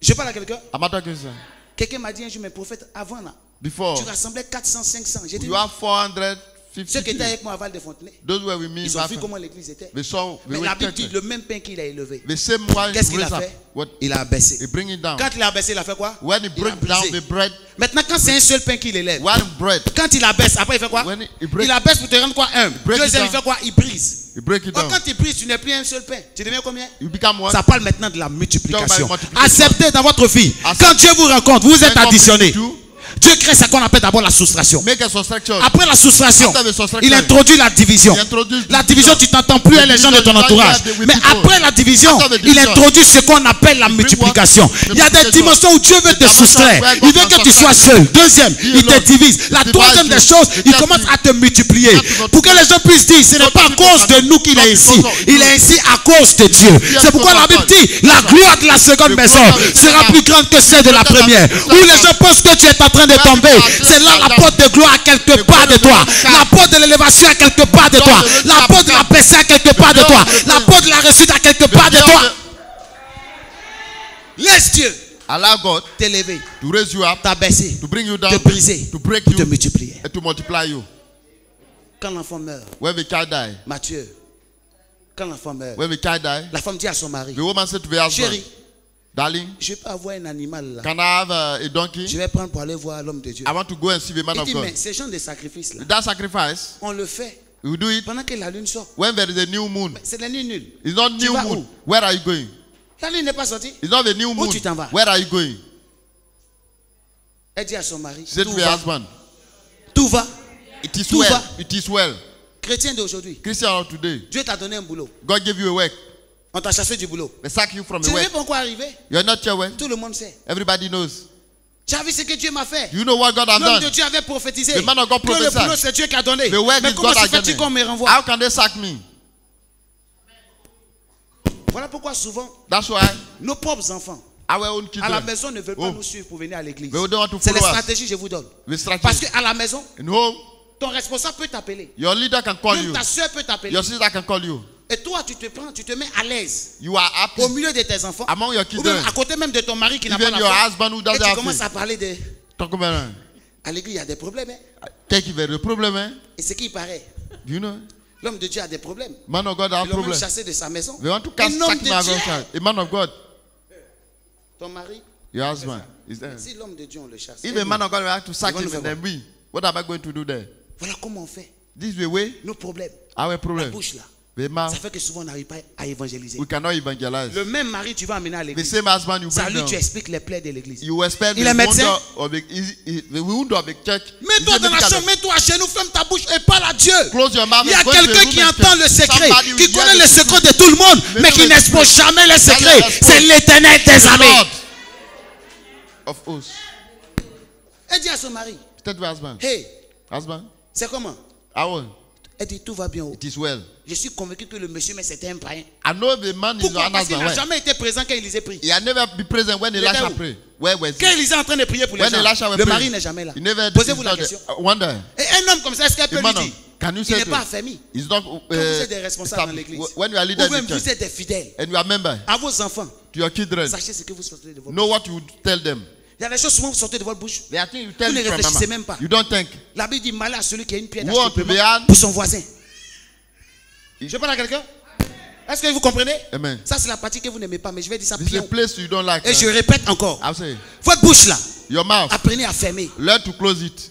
Je parle à quelqu'un. I'm not talking to you. Quelqu'un m'a dit un jour, mes prophètes, avant là, Before, tu rassemblais 400, 500. J'ai dit, you have 450 ceux qui étaient people. avec moi à Val de Fontenay, Those were with me. ils ont vu comment l'église était. They saw. Mais We la were Bible dit, church. le même pain qu'il a élevé. The same one. Qu'est-ce qu'il a raise up. fait? What? Il a abaissé. He bring it down. Quand il a abaissé, il a fait quoi? When he Il a break down brisé. the bread. Maintenant, quand c'est un seul pain qu'il élève, One bread. quand il abaisse, après il fait quoi? When he break- Il abaisse pour te rendre quoi? Un. break it Deuxième, il down. fait quoi? Il brise. You break it Or, down. quand il brise, tu n'es plus un seul pain. Tu deviens combien? You become one. Ça parle maintenant de la multiplication. Talk about multiplication. Acceptez dans votre vie. Accept. Quand Dieu vous rencontre, vous êtes When God additionné. brings you, Dieu crée ce qu'on appelle d'abord la soustraction. make a soustraction. Après la soustraction, After the soustraction, il introduit la division. il introduit La la division, tu t'entends plus avec les gens de ton entourage. Mais après la division, After the il division, introduit ce qu'on appelle la multiplication. Il y a des dimensions où Dieu veut te soustraire. Il veut que tu sois seul. Deuxième, il te divise. La troisième des choses, il commence à te multiplier. Pour que les gens puissent dire, ce n'est pas à cause de nous qu'il est ici. Il est ici à cause de Dieu. C'est pourquoi la Bible dit, la gloire de la seconde maison sera plus grande que celle de la première. Où les gens pensent que tu es en train de tomber. C'est là la porte de gloire à quelque part de toi. La porte de l'élévation à quelque part de toi. La porte de la percée à quelque part de toi. La porte de la réussite à quelque part de toi. Laisse Dieu Allow God t'élever, to raise you up, t'abaisser, to bring you down, te briser, to break pour te you, multiplier. and to multiply you. Quand l'enfant meurt, When the child die, Matthieu, quand l'enfant meurt, when the child die, la femme dit à son mari, the woman said to the husband, chérie, darling, je peux avoir un animal là. can I have a donkey? Je vais prendre pour aller voir l'homme de Dieu. I want to go and see the man Il of dit, God. mais ces gens de sacrifice là, That sacrifice, on le fait we do it pendant que la lune sort. when there is a new moon. C'est la nuit nulle. It's not Tu new vas moon. où? Where are you going? La lune n'est pas sortie. It's not the new moon. tu t'en vas? Where are you going? Elle dit à son mari, She said tout to her va, husband, tout va. it is Tout well. va. It is well. Chrétien d'aujourd'hui, Christian of today, Dieu t'a donné un boulot. God gave you a work. On t'a chassé du boulot. They sack you from Tu a ne sais work. pas encore arriver. You're not your work. Tout le monde sait. Everybody knows. Tu as vu ce que Dieu m'a fait. You know what God has L'homme done? de Dieu avait prophétisé. The man of God Que le prophesied. boulot c'est Dieu qui a donné. The work Mais is comment God se has fait-il qu'on me done. renvoie? How can they sack me? Voilà pourquoi souvent That's why nos propres enfants our own à la children, maison ne veulent pas Oh. nous suivre pour venir à l'église. they don't want to C'est les follow us. stratégies que je vous donne. The strategy. Parce qu'à la maison, In home, ton responsable peut t'appeler. your leader can call Même you. ta soeur peut t'appeler. Your sister can call you. Et toi, tu te mets à l'aise You are happy au milieu de tes enfants. among your Ou même children. à côté même de ton mari qui n'a pas Even your d'enfant. husband who Et doesn't tu have commences faith. à parler de... Talk about it. À l'église, il y a des problèmes. Hein? Take it very problem, eh? Et ce qui paraît, Do you know? l'homme de Dieu a des problèmes. Man of God have Ils l'ont même problem. chassé de sa maison. They want to Un cast homme sack de my Dieu. child. A man of God, Ton mari, your husband, is there. si l'homme de Dieu on le chasse. If a man of God will have to sack Ils vont him nous and then we, what am I going to do there? Voilà comment on fait. This is the way Nos problèmes, our la problem. bouche là. The man, Ça fait que souvent on n'arrive pas à évangéliser. we cannot evangelize. Le même mari, tu vas amener à The l'église. same husband you Ça bring lui, tu down. expliques les plaies de l'église. You expect Il the est médecin. wound of the wound of the church. Mets-toi Is dans la medical. chambre, mets-toi à genoux, ferme ta bouche et parle à Dieu. Close your mouth Il y a and go to the quelqu'un room qui and entend tell le secret, somebody qui will connaît hear le the secret secret. de tout le monde, Mais mais non, qui mais n'expose secret. jamais le secret. Jamais l'expose. C'est l'Éternel des The armées. Lord of hosts. Elle dit à son mari, Tell your husband. hey, Husband, c'est comment? how? Elle dit, tout va bien. It is well. Je suis convaincu que le monsieur, mais c'était un païen. I know the man is Pourquoi? an Parce qu'il husband. n'a Why? jamais été présent quand Élisée prie. He had never been present when était Elisha où? prayed. Where was Quand he? Élisée est en train de prier pour les When gens, Elisha was le praying, mari n'est jamais là. he never Posez-vous la question. wonder. Et un homme comme ça, est-ce qu'elle peut The lui man dire? of- can you Il say n'est to pas him? affermi. He's not Quand vous êtes des responsables dans l'église, when you are leader ou in même the vous church êtes des fidèles and you are member à vos enfants, to your children, sachez ce que vous sortez de votre know bouche. what you would tell them. Il y a des choses souvent vous sortez de votre bouche. There are things you tell Vous ne me from réfléchissez mama. même pas. You don't think. La Bible dit malheur à celui qui a une pierre Woe to the d'achoppement hand. pour son voisin. Je parle à quelqu'un? Est-ce que vous comprenez? Amen. Ça c'est la partie que vous n'aimez pas, mais je vais dire ça This is a prions. place you don't like. Et je répète encore. I'll say, Votre bouche là, your mouth, apprenez à fermer. learn to close it.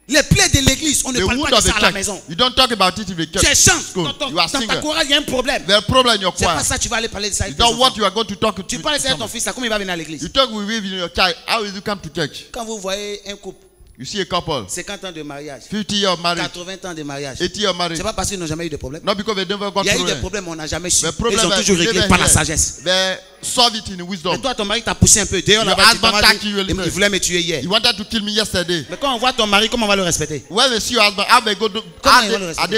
Les plaies de l'église, on ne The parle wound pas de of the ça à la church, maison. you don't talk about it in the Tu es church. chance. School. You are Dans ta single. chorale, il y a un problème. There's a problem in your C'est choir. pas ça que tu vas aller parler de ça avec You tes don't what enfants. you are going to talk to. Tu parles de ça avec ton someone. fils là, comment il va venir à l'église? You talk with in your child. How will you come to church? Quand vous voyez un couple, You see a couple. 50 ans de mariage. 50 years of marriage. 80 ans de mariage. 80 years of marriage. C'est pas parce qu'ils n'ont jamais eu de problème. Not because they never got Il y a eu through des it. problèmes, on n'a jamais su. The Ils problem ont toujours réglé par la sagesse. They solve it in wisdom. Et toi, ton mari t'a poussé un peu. D'ailleurs, Your husband attacked you a little. il voulait me tuer hier. He wanted to kill me yesterday. Mais quand on voit ton mari, comment on va le respecter? When they see your husband, are they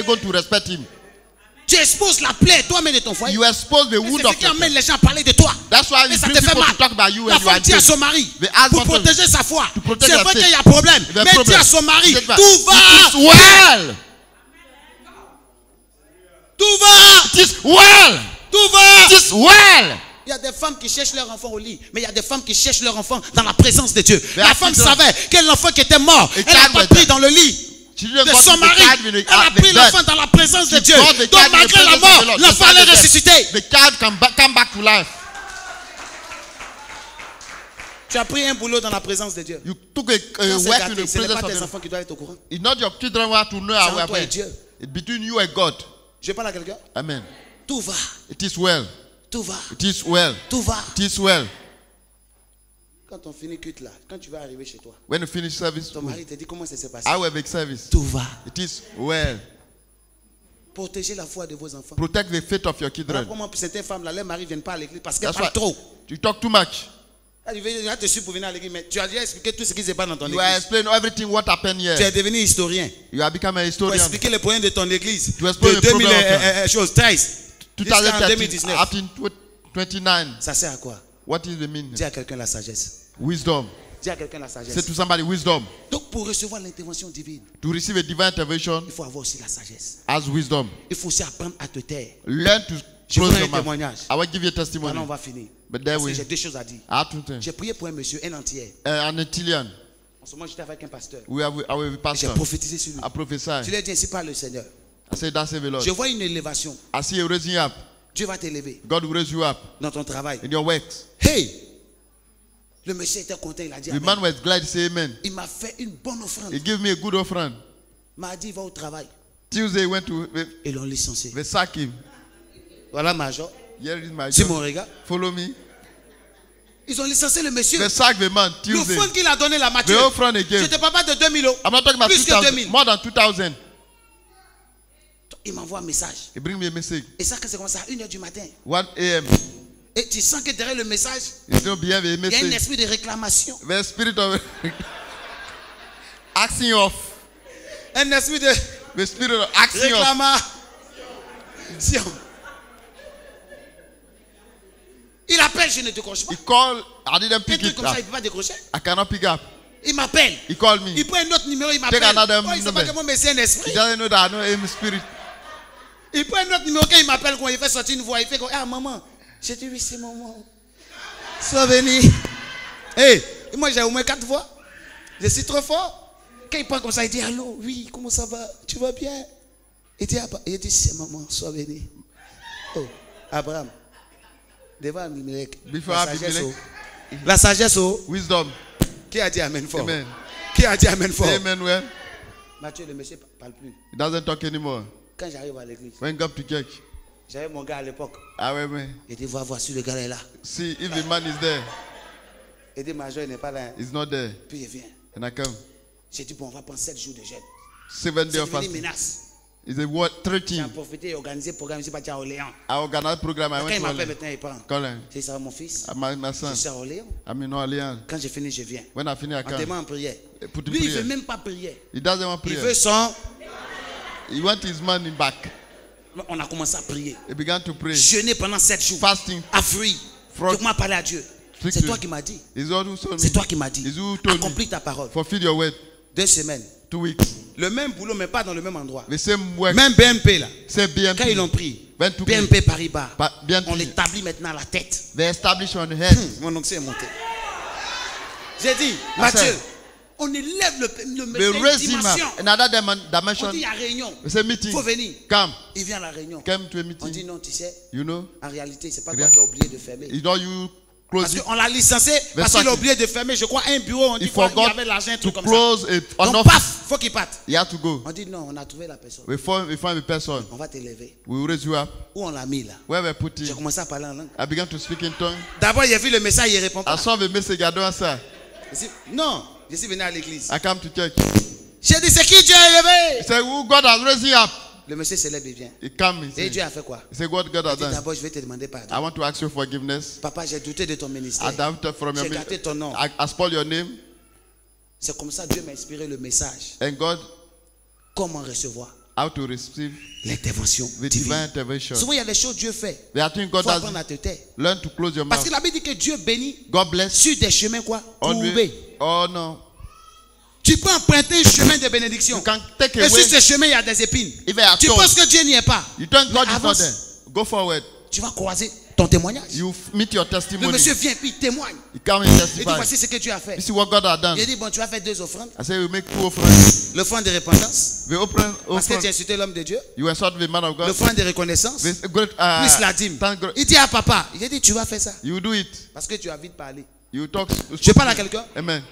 going to respect him? Tu exposes la plaie toi-même de ton foyer. You expose the wound C'est of ce qui amène les gens à parler de toi. That's why Et you ça bring te fait people mal. to talk about you La when you are femme dit à dead. son mari, The husband pour protéger sa foi. protect C'est your vrai faith. qu'il y a problème. The Mais problem. dis à son mari, Get back. tout va. It is well. Tout va. It is well. Tout va. It is well. Il y a des femmes qui cherchent leur enfant au lit, mais il y a des femmes qui cherchent leur enfant dans la présence de Dieu. La femme savait quel enfant qui était mort, elle n'a pas pris dans le lit de son mari. Elle a pris l'enfant dans la présence de Dieu. Donc malgré la mort, l'enfant allait ressusciter. The child come back to life. Tu as pris un boulot dans la présence de Dieu. You took a work in the Ce n'est presence pas tes of enfants qui doivent être au courant. It's not your children who have to know C'est how entre toi et Dieu. It's between you and God. Je parle à quelqu'un. Amen. Tout va. It is well. Tout va. It is well. Tout va. It is well. Quand on finit culte là, quand tu vas arriver chez toi, When you finish service, ton mari te dit comment ça s'est passé. I will make service. Tout va. It is well. Protégez la foi de vos enfants. Protect the faith of your children. Comment certaines femmes là, leurs maris ne viennent pas à l'église parce qu'elles That's parlent why trop. you talk too much. Elle va te suivre pour venir à l'église, mais tu as déjà expliqué tout ce qui s'est passé dans ton You are église. explaining everything what happened here. Tu es devenu historien. You have become a Pour historian. expliquer les problèmes de ton église. To explain De the problem 2013 jusqu'en 2013, 2019. up in 29. Ça sert à quoi? What is the meaning? Dis à quelqu'un la sagesse. Wisdom. Dis à quelqu'un la Say sagesse. to somebody wisdom. Donc pour recevoir l'intervention divine, To receive a divine intervention il faut avoir aussi la sagesse. as wisdom. Il faut aussi apprendre à te taire. Learn to Je close voudrais your un mouth. témoignage. I will give you a Maintenant testimony. on va finir. But there Parce que we j'ai deux choses à dire. I have two things. J'ai prié pour un monsieur, un entier. An Antillian. En ce moment j'étais avec un pasteur. I will be J'ai pastor. prophétisé sur lui. I prophesy. Je lui ai dit ainsi par le Seigneur. I say that's the Lord. Je vois une élévation. I see you raising up. Dieu va t'élever God will raise you up dans ton travail. in your works. Hey! Le monsieur était content, il a dit The amen. man was glad to say amen. Il m'a fait une bonne offrande. He gave me a good offering. Mardi, il va au travail. Tuesday he went to Ils l'ont licencié. they sack him. Voilà, Major. Here is my C'est job. mon regard. Follow me. Ils ont licencié le monsieur. They sack the man Tuesday. L'offrande qu'il a donné la The Mathieu. offering again. Je te parle pas de 2000 euros. I'm not talking about Plus que 2,000. 2000. More than 2,000. Il m'envoie un message. He bring me a message. Et ça, c'est comme ça, à 1h du matin. 1 a.m. Et tu sens que derrière le message, He's not behind the il y a un message. esprit de réclamation. The spirit of asking off. Un esprit de The spirit of asking off. réclamation. Il appelle, je ne décroche pas. He called. I didn't Un pick truc it comme ça, up. il ne peut pas décrocher. I cannot pick up. Il m'appelle. He called me. Il prend un autre numéro, il m'appelle. Take another Oh, il ne sait pas number. comment, mais c'est un He esprit. doesn't know that I know him spirit. Il prend un autre numéro, quand il m'appelle, quand il fait sortir une voix, il fait comme, ah maman, j'ai dit oui, c'est maman. Sois béni. Hey, moi j'ai au moins 4 voix. Je suis trop fort. Quand il prend comme ça, il dit allô, oui, comment ça va? Tu vas bien? Il dit c'est maman, sois béni. Oh, Abraham. Devant Abimelech. Before La sagesse, Abimelech. oh. La sagesse, oh. Wisdom. Qui a dit amen fort? Amen. Qui a dit amen fort? Amen. Well, Mathieu, le monsieur ne parle plus. he doesn't talk anymore. Quand j'arrive à l'église, When come to church, j'avais mon gars à l'époque. I will Il dit voici le gars est là. see if the man is there. Il dit Major, il n'est pas là. Hein. He's not there. Puis il vient. And I come. J'ai dit bon, on va prendre 7 jours de jeûne. 7 days C'est of devenu fasting. menace. It's a what? J'ai 13. profité et organisé le programme ici à Orléans. I organize program. I Quand il went to m'appelle Orleans. maintenant, il prend. Call him. J'ai dit ça va mon fils. My son. Je suis à Orléans. I'm in Orleans. Quand j'ai fini, je viens. When I finish, I En témoin come. en prière. Put in Lui, il ne veut prayer. même pas prier. He doesn't want Il prayer. veut son. He wants his money back. On a commencé à prier. He began to pray. Jeûner pendant 7 jours. Fasting. À fruit. Frog. Tu m'as parlé à Dieu. Speak C'est to toi him. qui m'as dit. It's God who told me. C'est toi qui m'as dit. It's who told Accomplis me. ta parole. Fulfill your word. 2 semaines. 2 weeks. Le même boulot, mais pas dans le même endroit. The same work. Même BNP là. Same BNP. Quand ils l'ont pris, Went to BNP Paribas, BNP. on l'établit maintenant à la tête. They established on the head. Mon oncle est monté. J'ai dit, Mathieu, on élève le They raise him dimension. up. Another On dimension. dit, il y a réunion. It's a meeting. Il faut venir. Come. Il vient à la réunion. Come to a On dit, meeting. non, tu sais, You know? en réalité, c'est pas Rien. toi qui as oublié de fermer. It's not you Parce close it. qu'on l'a licencié, parce qu'il a oublié de fermer, je crois, un bureau. On dit, He il y forgot avait l'argent, un to truc comme ça. close an Donc, office. paf, faut qu'il parte. He had to go. On dit, non, on a trouvé la personne. We find a person. On va t'élever. We will raise you up. Où on l'a mis là? Where we put J'ai him. commencé à parler en langue. I began to speak in tongue. D'abord, il a vu le message, il répond I pas. saw the message. I don't answer. Il dit, non, Je suis venu à l'église. I come to church. J'ai dit, c'est qui Dieu a élevé? He said, who God has raised you up? Le monsieur se lève et vient. He come. Et Dieu a fait quoi? He said, what God has done? D'abord, je vais te demander pardon. I want to ask you forgiveness. Papa, j'ai douté de ton ministère. I doubted from your J'ai gâté ton nom. I spoiled your name. C'est comme ça que Dieu m'a inspiré le message. And God, comment recevoir how to receive l'intervention the divine intervention. Souvent, il y a des choses que Dieu fait. There are things God faut has apprendre à te taire. learn to close your Parce mouth. que la Bible dit que Dieu bénit God bless sur des chemins quoi? Courbés. Oh no. Tu peux emprunter un chemin de bénédiction. You can take Et away. sur ce chemin, il y a des épines. If I Tu penses que Dieu n'y est pas. You think God Mais is not avance. there. Go forward. Tu vas croiser ton témoignage. You meet your Le testimony. monsieur vient puis il témoigne. You come and Il dit testify. voici ce que Dieu a fait. You see what God has done. Il dit bon, tu vas faire 2 offrandes. I say we make 2 offerings. L'offrande de repentance. We open Parce que tu as offering. insulté l'homme de Dieu. You insult the man of God. L'offrande de reconnaissance. This great, Plus la dîme. thank God. Il dit à papa, il a dit tu vas faire ça. You do it. Parce que tu as vite parlé. You talk. Je parle à quelqu'un. Amen.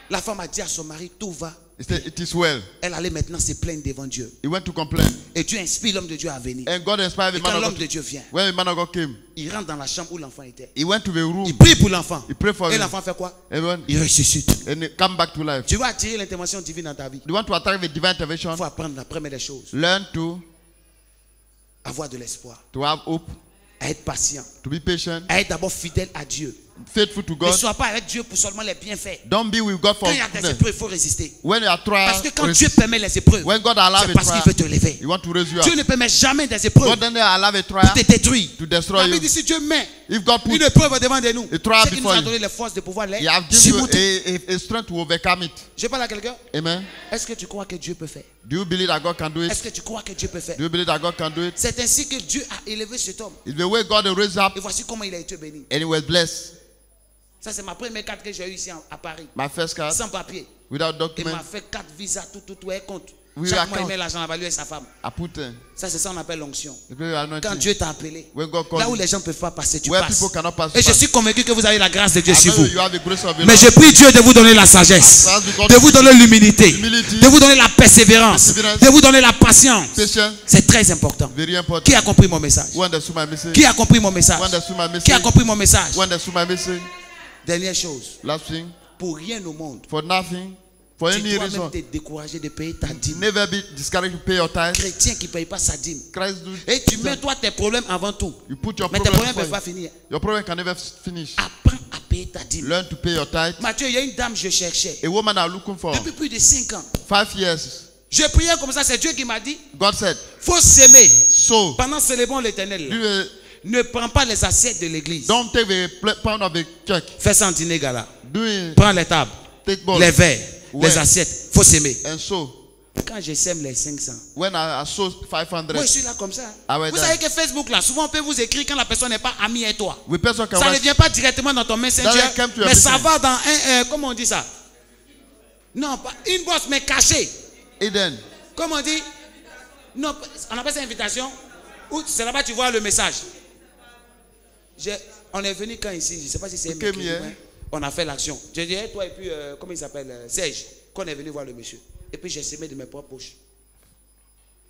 La femme a dit à son mari, tout va. He said it is well. Elle allait maintenant se plaindre devant Dieu. He went to complain. Et Dieu inspire l'homme de Dieu à venir. And God inspired Et the quand man of l'homme God. de Dieu vient, When the man of God came, il rentre dans la chambre où l'enfant était. he went to the room. Il prie pour l'enfant. He prayed for Et him. l'enfant fait quoi? Everyone, Il ressuscite. and he come back to life. Tu veux attirer l'intervention divine dans ta vie. You want to attract the divine intervention? Il faut apprendre la première des choses. Learn to Avoir de l'espoir. have hope, À être patient. to be patient, À être d'abord fidèle à Dieu. faithful to Ne God. sois pas avec Dieu pour seulement les bienfaits. Don't be with God for Quand il y a des goodness. épreuves, il faut résister. When you are Parce que trial, quand Dieu permet les épreuves, when God allows c'est a parce qu'il trial, veut te lever. He want to raise you Dieu up. ne permet jamais des épreuves God doesn't allow a pour trial te détruire. to La destroy Bible you. dit si Dieu met If God put une épreuve devant de nous, a trial c'est qu'il nous before a you, donné les forces de pouvoir les He have given you surmonter. a strength to overcome it. Je parle à quelqu'un. Amen. Est-ce que tu crois que Dieu peut faire? Do you believe that God can do Est-ce it? que tu crois que Dieu peut faire? Do you believe that God can do it? C'est ainsi que Dieu a élevé cet homme. It's the way God raised up Et voici comment il a été béni. and He was blessed. Ça, c'est ma première carte que j'ai eue ici à Paris. My first card, Sans papier. without Il document, m'a fait 4 visas, tout, et compte. Oui, Chaque mois, il account. met l'argent là-bas, lui et sa femme. I put Ça, c'est ça qu'on appelle l'onction. the very anointing. Quand Dieu t'a appelé, When God called là où you, les gens ne peuvent pas passer, tu where passes. people cannot pass, Et je suis convaincu que vous avez la grâce de Dieu I sur know vous. you have the grace of the Mais Lord. je prie Dieu de vous donner la sagesse, de vous donner l'humilité, Humility. de vous donner la persévérance, Perseverance. de vous donner la patience. Patience, C'est très important. very important. Qui a compris mon message? Who understood my message? Qui a compris mon message? Who understood my Qui a message? compris mon message? Who understood my message? Dernière chose, Last thing, pour rien au monde, for nothing, for tu any dois reason, même te décourager de payer ta dîme. never be discouraged to pay your tithe. Chrétien qui ne paye pas sa dîme. Christ do. Et tu mets toi tes problèmes avant tout. You put your Mais tes problem problèmes ne before peuvent pas you. finir. Your problem can never finish. Apprends à payer ta dîme. Learn to pay your tithe. Mathieu, il y a une dame que je cherchais. A woman I'm looking for Depuis plus de 5 ans. 5 years. Je priais comme ça, c'est Dieu qui m'a dit, God said, faut s'aimer. so Pendant célébrons l'éternel. do Ne prends pas les assiettes de l'église. don't take the pound of the church. Fais ça en dîner, gala. Do it. Prends les tables, Take ball. les verres, Ouais. les assiettes. Faut s'aimer. And so Quand je sème les 500, when I sold 500, moi je suis là comme ça. Ah ouais, Vous d'accord. savez que Facebook là, souvent on peut vous écrire quand la personne n'est pas amie avec toi. we person can Ça ne write- vient pas directement dans ton messenger, Doesn't come to your mais ça messenger. va dans un, comment on dit ça? Non, pas inbox, mais caché. Eden. Comment on dit? Non, on appelle ça invitation. Ou c'est là-bas tu vois le message. On est venu quand ici, je ne sais pas si c'est came here. on a fait l'action. Je dis, hey, toi et puis, comment il s'appelle? Serge, qu'on est venu voir le monsieur. Et puis j'ai semé de mes propres poches.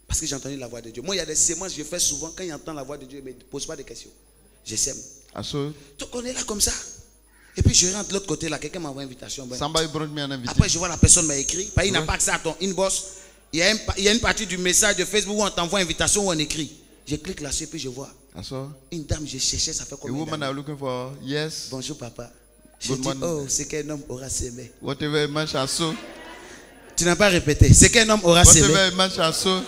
Parce que j'ai entendu la voix de Dieu. Moi, il y a des sémences que je fais souvent. Quand il entend la voix de Dieu, il ne me pose pas de questions. Je sème. I saw Donc on est là comme ça. Et puis je rentre de l'autre côté là, quelqu'un m'envoie une invitation. Ben, somebody brought me an invitation. après je vois la personne m'a écrit. Parce qu'il n'a pas accès à ton inbox. Il y a une partie du message de Facebook où on t'envoie une invitation où on écrit. Je clique là-dessus et puis je vois. I saw Une dame, je cherchais, ça fait a combien woman d'années? I'm looking for. Yes. Bonjour papa. Je Good dis, morning. oh, c'est qu'un homme aura sémé. Whatever a man shall sow. Tu n'as pas répété. C'est qu'un homme aura sémé. Whatever a man shall sow.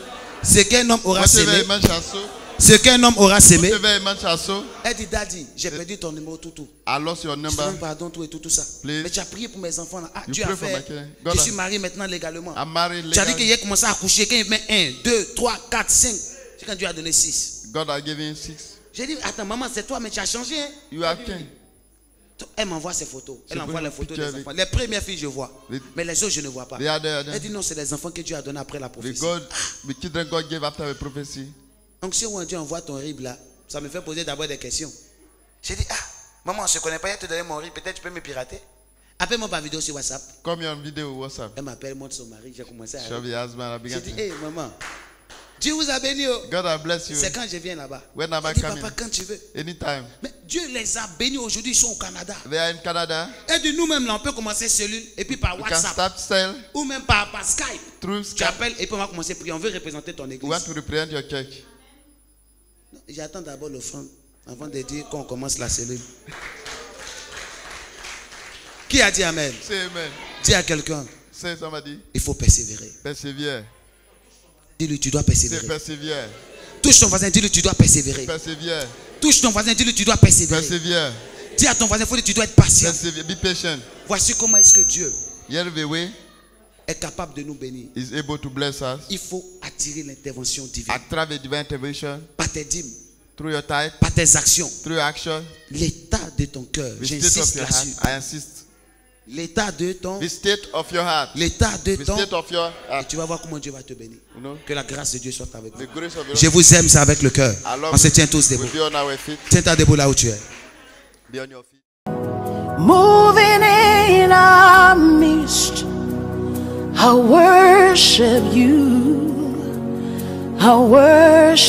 C'est qu'un homme aura Whatever sémé. a man shall sow. Ce qu'un homme aura sémé. Whatever a man shall sow. Elle dit, Daddy, j'ai perdu ton numéro tout. I lost your Je te number. demande pardon, tout ça. Please. Mais tu as prié pour mes enfants là. Ah, You Dieu a pray for my fait. children. God Je has- suis marié maintenant légalement. I'm married Tu as dit qu'il legally. a commencé à coucher. Quand il met 1, 2, 3, 4, 5. C'est quand Dieu a donné 6. God has given 6. J'ai dit, attends, maman, c'est toi, mais tu as changé. Hein? You have 10. Elle m'envoie ses photos. Elle C'est envoie bon, les photos picture des enfants. Les premières filles, je vois. Les- Mais les autres, je ne vois pas. The other. Elle dit non, c'est les enfants que Dieu a donnés après la The prophétie. children God gave after the prophecy. Donc si on dit envoie ton RIB là, ça me fait poser d'abord des questions. J'ai dit, ah, maman, on ne se connaît pas, il te donné mon RIB, peut-être tu peux me pirater. Appelle-moi par vidéo sur WhatsApp. Come here on video WhatsApp. Elle m'appelle, montre son mari, j'ai commencé à Show rire. the husband. I J'ai began dit, to. hé maman, Dieu vous a béni. God has blessed you. C'est quand je viens là-bas. When am I Dis, coming? papa, quand tu veux. Anytime. Mais Dieu les a bénis aujourd'hui, ils sont au Canada. They are in Canada. Et de nous-mêmes, là, on peut commencer cellule et puis par You can WhatsApp. start cell Ou même par Skype. through Tu Skype. appelles et puis on va commencer à prier. On veut représenter ton We église. want to represent your church. J'attends d'abord l'offrande avant de dire qu'on commence la cellule. Qui a dit Amen? Say amen. Dis à quelqu'un, Say somebody. il faut persévérer. Persevere. Dis-lui, tu dois Say persévérer. persevere. Touche ton voisin, dis-lui, tu dois persévérer. Persevere. Touche ton voisin, dis-lui, tu dois persévérer. Persevere. Dis à ton voisin, il faut dire, tu dois être patient. Persevere. Be patient. Voici comment est-ce que Dieu Here the way est capable de nous bénir. is able to bless us. Il faut attirer l'intervention divine. Attract the divine intervention Par tes dîmes, through your tithe, par tes actions. through your action. L'état de ton cœur, The state of j'insiste your heart. là-dessus. I insist. L'état de ton, The state of your heart. l'état de The ton, state of your et heart. tu vas voir comment Dieu va te bénir. You know? Que la grâce de Dieu soit avec vous. The grace of your Je vous aime, c'est avec le cœur. I love On se you. tient tous debout. We'll be on our feet. Tiens-toi debout là où tu es. Be on your feet. Moving in our midst, I worship you. I worship